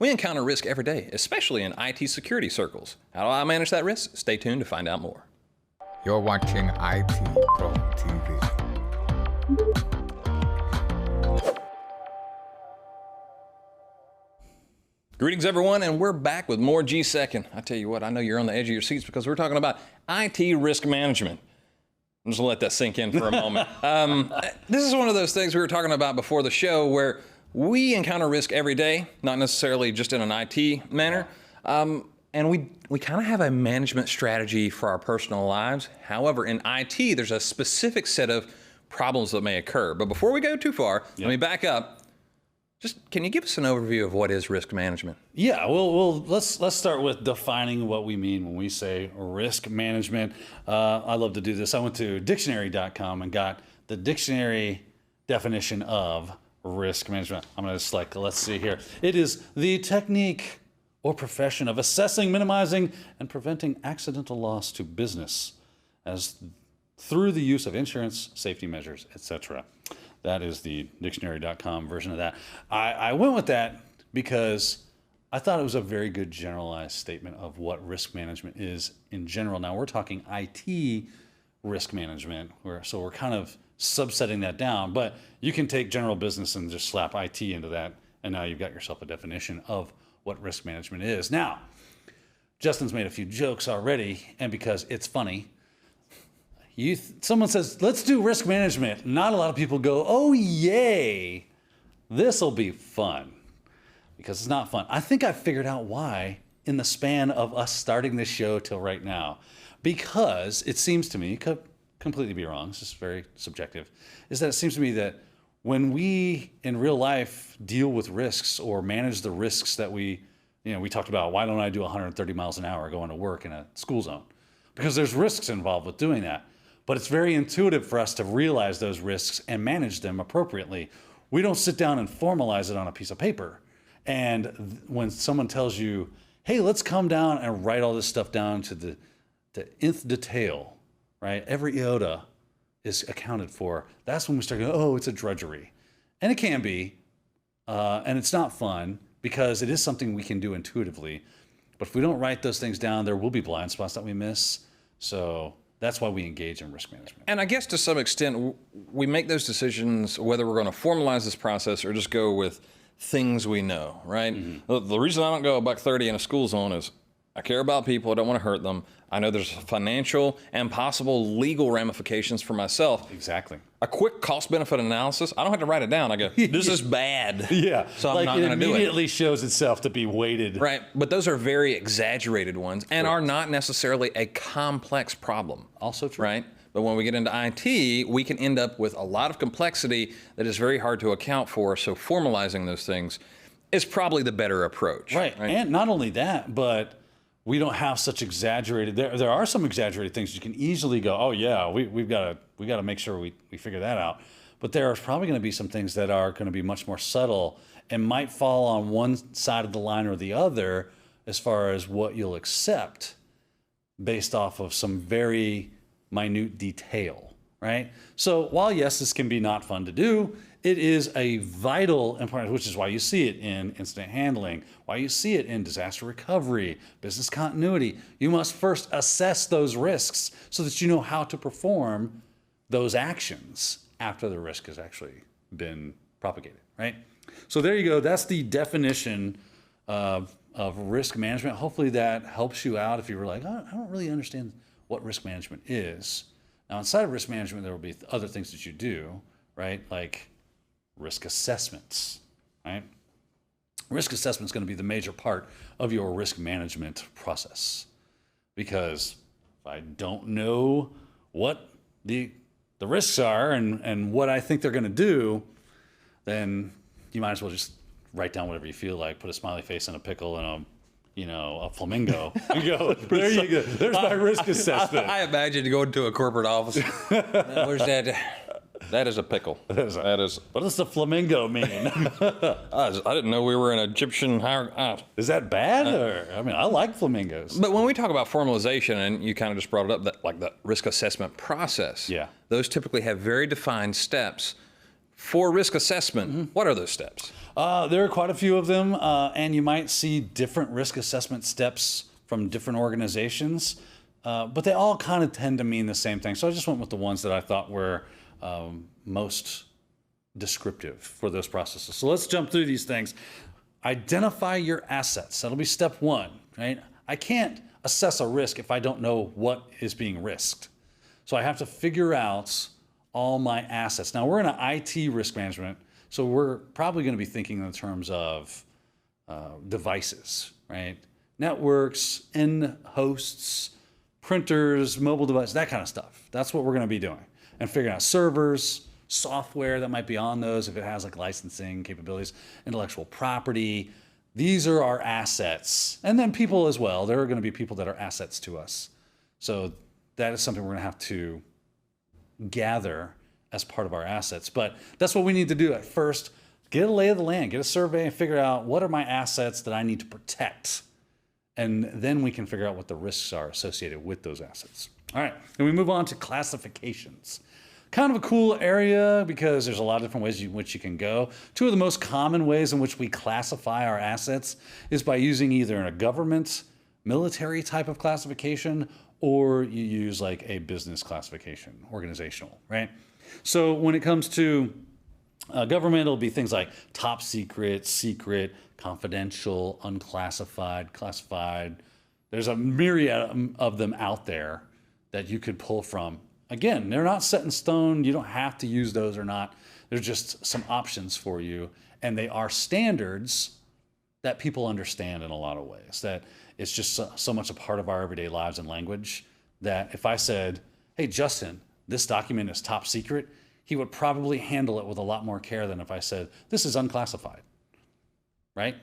We encounter risk every day, especially in IT security circles. How do I manage that risk? Stay tuned to find out more. You're watching IT Pro TV. Greetings, everyone, and we're back with more GSEC. And I tell you what, I know you're on the edge of your seats because we're talking about IT risk management. I'm just gonna let that sink in for a moment. This is one of those things we were talking about before the show where we encounter risk every day, not necessarily just in an IT manner. And we kind of have a management strategy for our personal lives. However, in IT, there's a specific set of problems that may occur. But before we go too far, let me back up. Just, can you give us an overview of what is risk management? Yeah, well, let's start with defining what we mean when we say risk management. I love to do this. I went to dictionary.com and got the dictionary definition of risk management. I'm gonna just let's see here. It is the technique or profession of assessing, minimizing, and preventing accidental loss to business as through the use of insurance, safety measures, etc. That is the dictionary.com version of that. I went with that because I thought it was a very good generalized statement of what risk management is in general. Now we're talking IT risk management, so we're kind of subsetting that down, but you can take general business and just slap IT into that, and now you've got yourself a definition of what risk management is. Now, Justin's made a few jokes already, and because it's funny, someone says, let's do risk management. Not a lot of people go, oh, yay, this'll be fun. Because it's not fun. I think I figured out why in the span of us starting this show till right now. Because it seems to me, could completely be wrong, this is very subjective, is that it seems to me that when we in real life deal with risks or manage the risks that we talked about, why don't I do 130 miles an hour going to work in a school zone? Because there's risks involved with doing that. But it's very intuitive for us to realize those risks and manage them appropriately. We don't sit down and formalize it on a piece of paper. And when someone tells you, hey, let's come down and write all this stuff down to the nth detail, right? Every iota is accounted for. That's when we start going, oh, it's a drudgery. And it can be, and it's not fun because it is something we can do intuitively. But if we don't write those things down, there will be blind spots that we miss. So that's why we engage in risk management. And I guess to some extent, we make those decisions whether we're going to formalize this process or just go with things we know, right? Mm-hmm. The reason I don't go $130 in a school zone is I care about people. I don't want to hurt them. I know there's financial and possible legal ramifications for myself. Exactly. A quick cost-benefit analysis, I don't have to write it down. I go, this is bad. Yeah. So I'm not going to do it. It immediately shows itself to be weighted. Right. But those are very exaggerated ones and are not necessarily a complex problem. Also true. Right? But when we get into IT, we can end up with a lot of complexity that is very hard to account for. So formalizing those things is probably the better approach. Right. And not only that, but we don't have such exaggerated, there are some exaggerated things you can easily go, oh yeah, we got to make sure we figure that out. But there are probably going to be some things that are going to be much more subtle and might fall on one side of the line or the other as far as what you'll accept based off of some very minute detail, right? So while yes, this can be not fun to do, it is a vital important, which is why you see it in incident handling, why you see it in disaster recovery, business continuity. You must first assess those risks so that you know how to perform those actions after the risk has actually been propagated, right? So there you go. That's the definition of risk management. Hopefully that helps you out if you were like, oh, I don't really understand what risk management is. Now, inside of risk management, there will be other things that you do, right? Like risk assessments, right? Risk assessment is going to be the major part of your risk management process, because if I don't know what the risks are and what I think they're going to do, then you might as well just write down whatever you feel like, put a smiley face and a pickle and a flamingo. And go, there you go. There's my risk assessment. I imagine going to a corporate office. Where's that? That is a pickle. That is. What does the flamingo mean? I didn't know we were an Egyptian hieroglyph. Is that bad? I like flamingos. But when we talk about formalization, and you kind of just brought it up, that like the risk assessment process. Yeah. Those typically have very defined steps for risk assessment, what are those steps? There are quite a few of them, and you might see different risk assessment steps from different organizations, but they all kind of tend to mean the same thing. So I just went with the ones that I thought were most descriptive for those processes. So let's jump through these things. Identify your assets. That'll be step one, right? I can't assess a risk if I don't know what is being risked. So I have to figure out all my assets. Now we're in an IT risk management, so we're probably going to be thinking in terms of devices, right? Networks, end hosts, printers, mobile devices, that kind of stuff. That's what we're going to be doing. And figuring out servers, software that might be on those if it has like licensing capabilities, intellectual property. These are our assets. And then people as well. There are going to be people that are assets to us. So that is something we're going to have to gather as part of our assets. But that's what we need to do at first. Get a lay of the land, get a survey and figure out what are my assets that I need to protect. And then we can figure out what the risks are associated with those assets. All right, and we move on to classifications. Kind of a cool area because there's a lot of different ways in which you can go. Two of the most common ways in which we classify our assets is by using either a government, military type of classification, or you use like a business classification, organizational, right? So when it comes to government, it'll be things like top secret, secret, confidential, unclassified, classified. There's a myriad of them out there that you could pull from. Again, they're not set in stone. You don't have to use those or not. They're just some options for you. And they are standards that people understand in a lot of ways. That it's just so much a part of our everyday lives and language that if I said, hey, Justin, this document is top secret, he would probably handle it with a lot more care than if I said, this is unclassified, right?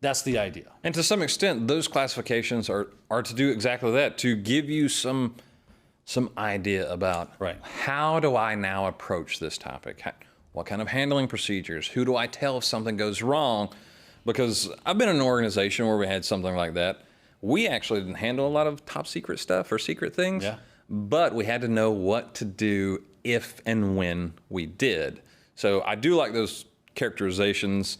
That's the idea. And to some extent, those classifications are to do exactly that, to give you some idea about how do I now approach this topic? What kind of handling procedures? Who do I tell if something goes wrong? Because I've been in an organization where we had something like that. We actually didn't handle a lot of top secret stuff or secret things, but we had to know what to do if and when we did. So I do like those characterizations,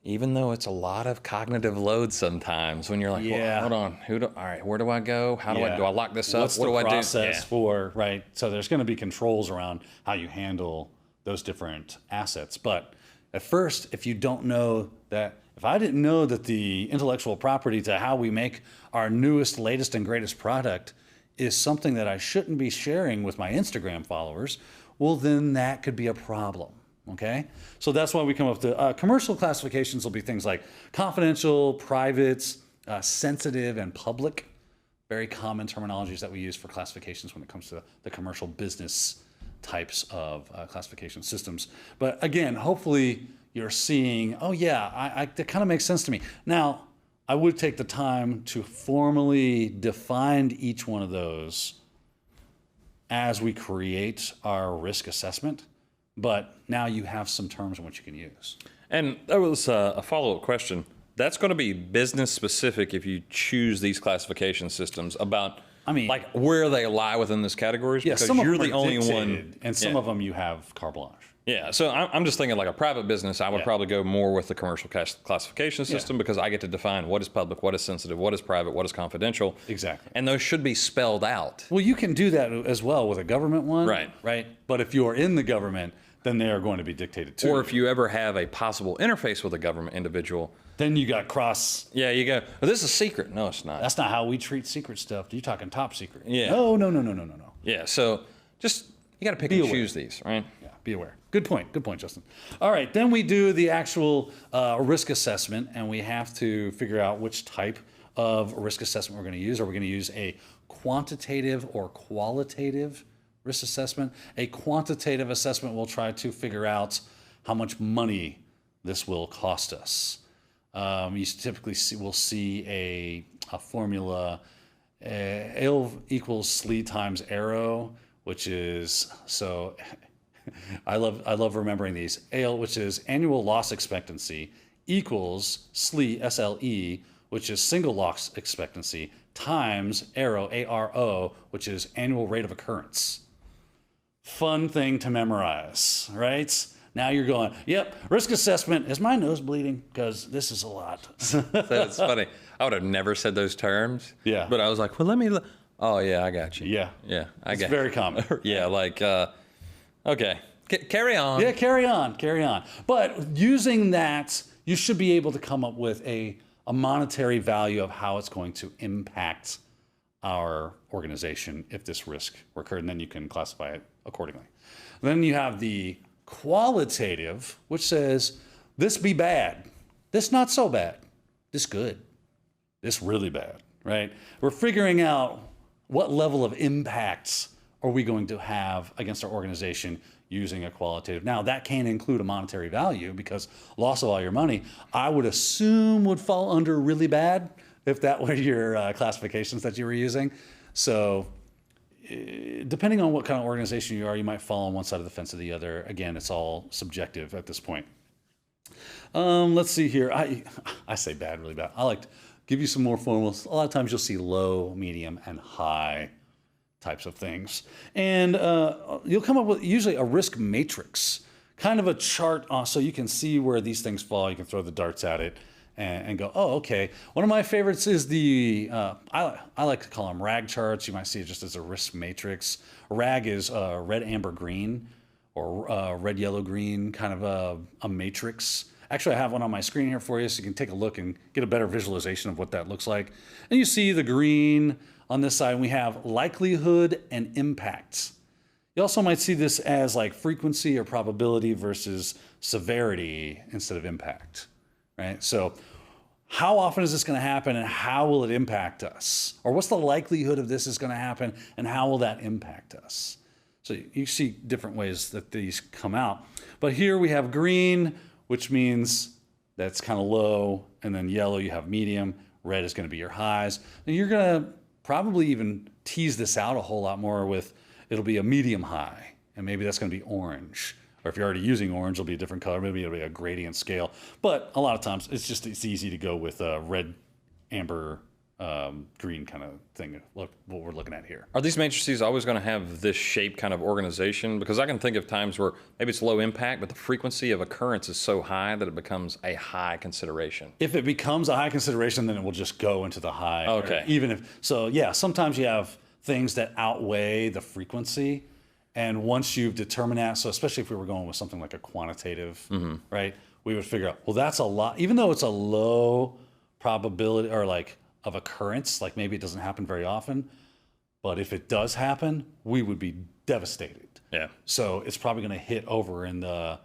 even though it's a lot of cognitive load sometimes when you're like, well, hold on, all right, where do I go? How do I lock this up? What's what the do I do? process for, right? So there's going to be controls around how you handle those different assets. But at first, if you don't know that, if I didn't know that the intellectual property to how we make our newest, latest, and greatest product is something that I shouldn't be sharing with my Instagram followers, well, then that could be a problem. Okay, so that's why we come up to commercial classifications will be things like confidential, private, sensitive, and public. Very common terminologies that we use for classifications when it comes to the commercial business types of classification systems. But again, hopefully you're seeing, oh yeah, that kind of makes sense to me. Now, I would take the time to formally define each one of those as we create our risk assessment. But now you have some terms in which you can use. And that was a follow-up question. That's going to be business specific if you choose these classification systems about, like where they lie within these categories. Yeah, because some of you're them the are only dictated, one, and some of them you have carte blanche. Yeah, so I'm just thinking like a private business, I would probably go more with the commercial classification system because I get to define what is public, what is sensitive, what is private, what is confidential. Exactly. And those should be spelled out. Well, you can do that as well with a government one. Right. But if you're in the government, then they are going to be dictated to. Or if you ever have a possible interface with a government individual. Then you got cross. Yeah, you go, well, this is secret. No, it's not. That's not how we treat secret stuff. You're talking top secret. Yeah. No. Yeah, so just, you got to pick and choose these, right? Yeah, be aware. Good point, Justin. All right, then we do the actual risk assessment, and we have to figure out which type of risk assessment we're going to use. Are we going to use a quantitative or qualitative risk assessment? A quantitative assessment will try to figure out how much money this will cost us. You typically will see a formula, ALE equals SLE times arrow, which is, so I love remembering these. ALE, which is annual loss expectancy, equals SLE, SLE, which is single loss expectancy, times arrow, ARO, which is annual rate of occurrence. fun thing to memorize, right? Now you're going, yep, risk assessment. Is my nose bleeding? Because this is a lot. That's funny. I would have never said those terms. Yeah. But I was like, well, let me. Oh yeah, I got you. Yeah. Yeah, I It's got. very common. Yeah, like okay, carry on. Yeah, carry on. But using that, you should be able to come up with a monetary value of how it's going to impact our organization if this risk occurred, and then you can classify it accordingly. Then you have the qualitative, which says this be bad, this not so bad, this good, this really bad, right? We're figuring out what level of impacts are we going to have against our organization using a qualitative. Now, that can include a monetary value because loss of all your money, I would assume would fall under really bad if that were your classifications that you were using. So depending on what kind of organization you are, you might fall on one side of the fence or the other. Again, it's all subjective at this point. Let's see here. I say bad, really bad. I like to give you some more formulas. A lot of times you'll see low, medium, and high types of things. And you'll come up with usually a risk matrix, kind of a chart so you can see where these things fall. You can throw the darts at it and go, oh, okay. One of my favorites is the, I like to call them RAG charts. You might see it just as a risk matrix. RAG is red, amber, green, or red, yellow, green, kind of a matrix. Actually, I have one on my screen here for you so you can take a look and get a better visualization of what that looks like. And you see the green on this side, and we have likelihood and impacts. You also might see this as like frequency or probability versus severity instead of impact, right? So how often is this going to happen and how will it impact us? Or what's the likelihood of this is going to happen and how will that impact us? So you see different ways that these come out. But here we have green, which means that's kind of low, and then yellow you have medium, red is going to be your highs. And you're going to probably even tease this out a whole lot more with, it'll be a medium high, and maybe that's going to be orange. Or if you're already using orange, it'll be a different color. Maybe it'll be a gradient scale. But a lot of times, it's easy to go with red, amber, green kind of thing. Look what we're looking at here. Are these matrices always going to have this shape kind of organization? Because I can think of times where maybe it's low impact, but the frequency of occurrence is so high that it becomes a high consideration. If it becomes a high consideration, then it will just go into the high. Okay. Even if, so yeah, sometimes you have things that outweigh the frequency. And once you've determined that, so especially if we were going with something like a quantitative, right, we would figure out, well, that's a lot, even though it's a low probability or like of occurrence, like maybe it doesn't happen very often, but if it does happen, we would be devastated. Yeah. So it's probably going to hit over in the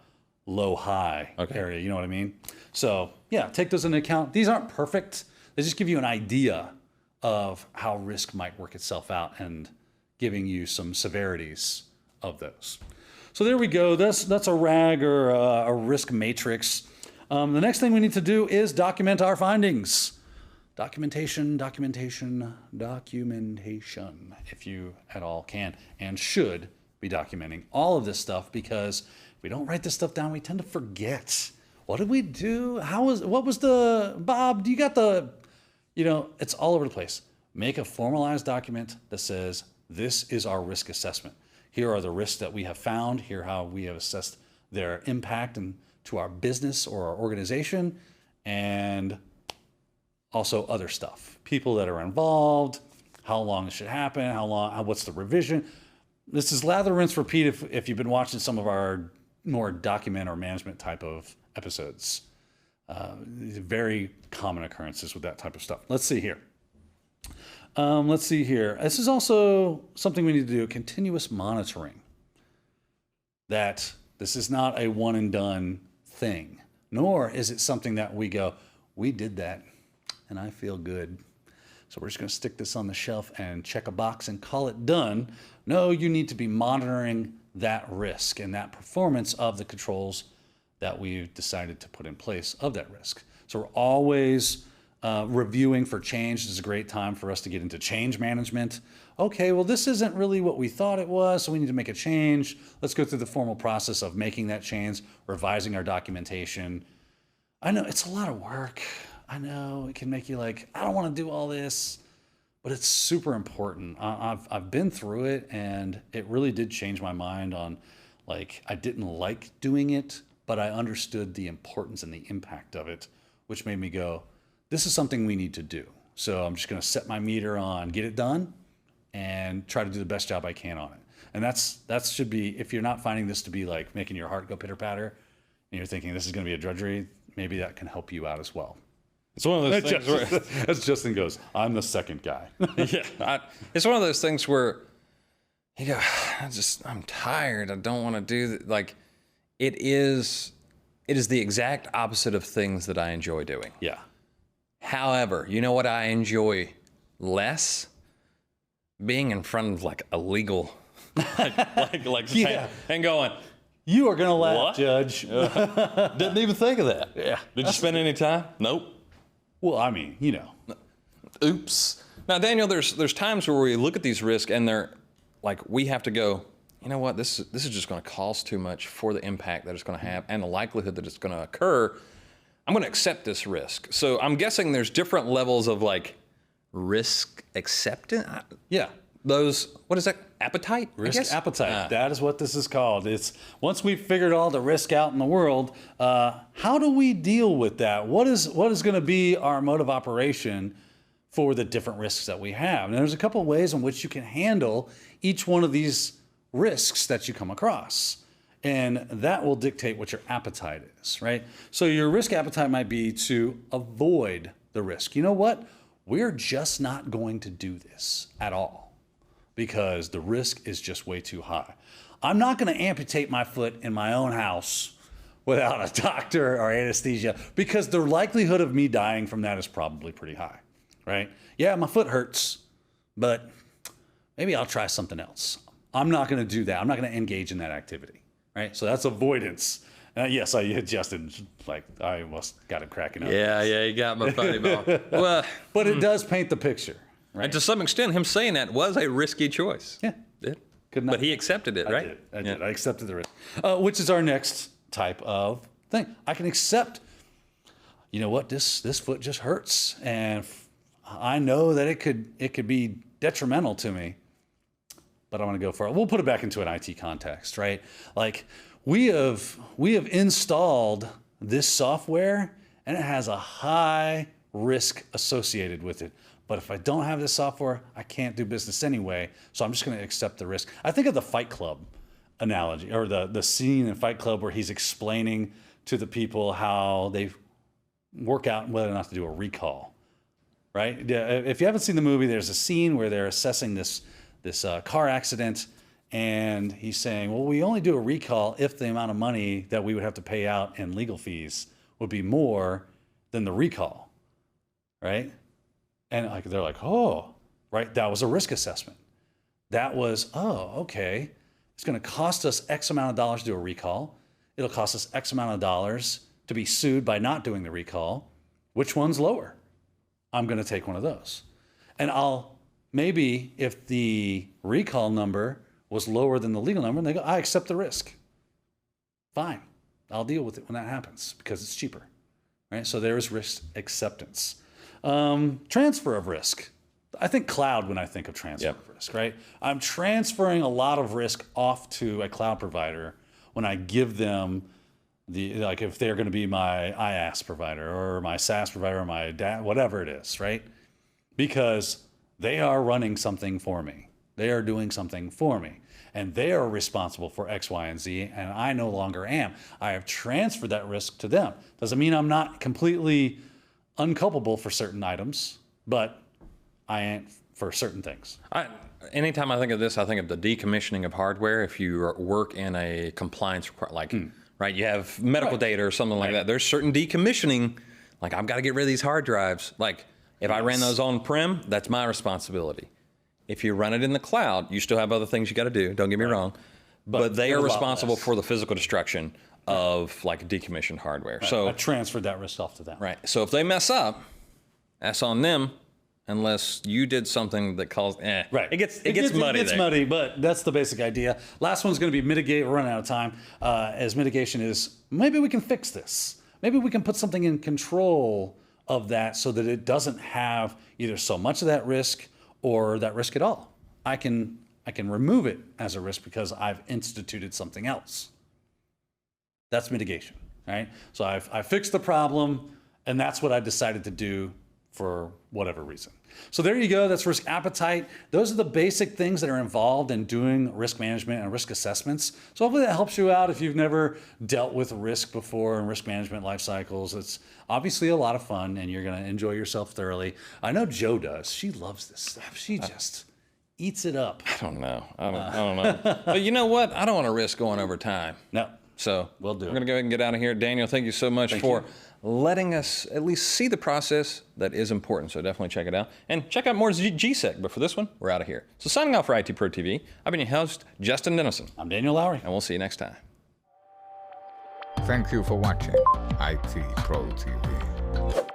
low high area. You know what I mean? So yeah, take those into account. These aren't perfect. They just give you an idea of how risk might work itself out and giving you some severities of those. So there we go. That's a RAG or a risk matrix. The next thing we need to do is document our findings. Documentation, if you at all can and should be documenting all of this stuff, because if we don't write this stuff down, we tend to forget. What did we do? What was the, Bob, do you got the, it's all over the place. Make a formalized document that says, this is our risk assessment. Here are the risks that we have found. Here how we have assessed their impact to our business or our organization, and also other stuff. People that are involved, how long it should happen, what's the revision. This is lather, rinse, repeat if you've been watching some of our more document or management type of episodes. Very common occurrences with that type of stuff. Let's see here. This is also something we need to do, continuous monitoring. That this is not a one and done thing, nor is it something that we go, we did that and I feel good, so we're just going to stick this on the shelf and check a box and call it done. No, you need to be monitoring that risk and that performance of the controls that we've decided to put in place of that risk. So we're always reviewing for change. This is a great time for us to get into change management. Okay, well, this isn't really what we thought it was, so we need to make a change. Let's go through the formal process of making that change, revising our documentation. I know it's a lot of work. I know it can make you like, I don't want to do all this, but it's super important. I've been through it, and it really did change my mind on, like, I didn't like doing it, but I understood the importance and the impact of it, which made me go, this is something we need to do. So I'm just going to set my meter on get it done and try to do the best job I can on it. And that should be, if you're not finding this to be like making your heart go pitter patter and you're thinking this is going to be a drudgery, maybe that can help you out as well. It's one of those things where, as Justin goes, I'm the second guy. it's one of those things where, I'm tired. I don't want to do that. Like, it is the exact opposite of things that I enjoy doing. Yeah. However, you know what I enjoy less? Being in front of like a legal, Yeah. and going, You are going to laugh, What? Judge. didn't even think of that. Yeah. Did you spend any time? Nope. Well, I mean, Oops. Now, Daniel, there's times where we look at these risks and they're like, we have to go, you know what, this is just going to cost too much for the impact that it's going to have and the likelihood that it's going to occur. I'm going to accept this risk. So I'm guessing there's different levels of like risk acceptance. yeah. Those, what is that? Appetite? Risk appetite. That is what this is called. It's once we've figured all the risk out in the world, how do we deal with that? What is going to be our mode of operation for the different risks that we have? And there's a couple of ways in which you can handle each one of these risks that you come across. And that will dictate what your appetite is, right? So your risk appetite might be to avoid the risk. You know what? We're just not going to do this at all, because the risk is just way too high. I'm not going to amputate my foot in my own house without a doctor or anesthesia, because the likelihood of me dying from that is probably pretty high, right? Yeah, my foot hurts, but maybe I'll try something else. I'm not going to do that. I'm not going to engage in that activity, right? So that's avoidance. Yes, I adjusted, like I almost got it cracking up. Yeah, you got my funny bone. Well, But it does paint the picture, right? and to some extent, him saying that was a risky choice. Yeah. Could not- But he accepted it, right? I did. I accepted the risk, which is our next type of thing. I can accept, you know what, this foot just hurts, and I know that it could be detrimental to me, but I want to go for it. We'll put it back into an IT context, right? Like we have installed this software, and it has a high risk associated with it. But if I don't have this software, I can't do business anyway. So I'm just going to accept the risk. I think of the Fight Club analogy, or the scene in Fight Club where he's explaining to the people how they work out whether or not to do a recall, right? If you haven't seen the movie, there's a scene where they're assessing this car accident, and he's saying, well, we only do a recall if the amount of money that we would have to pay out in legal fees would be more than the recall, right? And like they're like, oh, right, that was a risk assessment. That was, oh, okay, it's going to cost us X amount of dollars to do a recall. It'll cost us X amount of dollars to be sued by not doing the recall. Which one's lower? I'm going to take one of those. And maybe if the recall number was lower than the legal number, and they go, I accept the risk. Fine, I'll deal with it when that happens because it's cheaper, right? So there is risk acceptance. Transfer of risk. I think cloud when I think of transfer of risk, right? I'm transferring a lot of risk off to a cloud provider when I give them like if they're going to be my IaaS provider or my SaaS provider or my whatever it is, right? Because they are running something for me. They are doing something for me. And they are responsible for X, Y, and Z, and I no longer am. I have transferred that risk to them. Doesn't mean I'm not completely unculpable for certain items, but I am for certain things. Anytime I think of this, I think of the decommissioning of hardware. If you work in a compliance, right, you have medical data or something like that. There's certain decommissioning, like I've got to get rid of these hard drives. Like if I ran those on-prem, that's my responsibility. If you run it in the cloud, you still have other things you got to do. Don't get me wrong, but they are responsible for the physical destruction of like decommissioned hardware. Right. So I transferred that risk off to them. Right. So if they mess up, that's on them, unless you did something that caused. Right. It gets muddy. It gets muddy, but that's the basic idea. Last one's going to be mitigate. We're running out of time. As mitigation is, maybe we can fix this. Maybe we can put something in control of that so that it doesn't have either so much of that risk or that risk at all. I can remove it as a risk because I've instituted something else. That's mitigation, right? So I fixed the problem, and that's what I decided to do for whatever reason. So there you go. That's risk appetite. Those are the basic things that are involved in doing risk management and risk assessments. So hopefully that helps you out if you've never dealt with risk before and risk management life cycles. It's obviously a lot of fun, and you're going to enjoy yourself thoroughly. I know Jo does. She loves this stuff. She just eats it up. I don't know. I don't know. But you know what? I don't want to risk going over time. No. So Will do. We're going to go ahead and get out of here. Daniel, thank you so much for letting us at least see the process that is important. So definitely check it out. And check out more GSEC. But for this one, we're out of here. So signing off for IT Pro TV, I've been your host, Justin Dennison. I'm Daniel Lowry. And we'll see you next time. Thank you for watching IT Pro TV.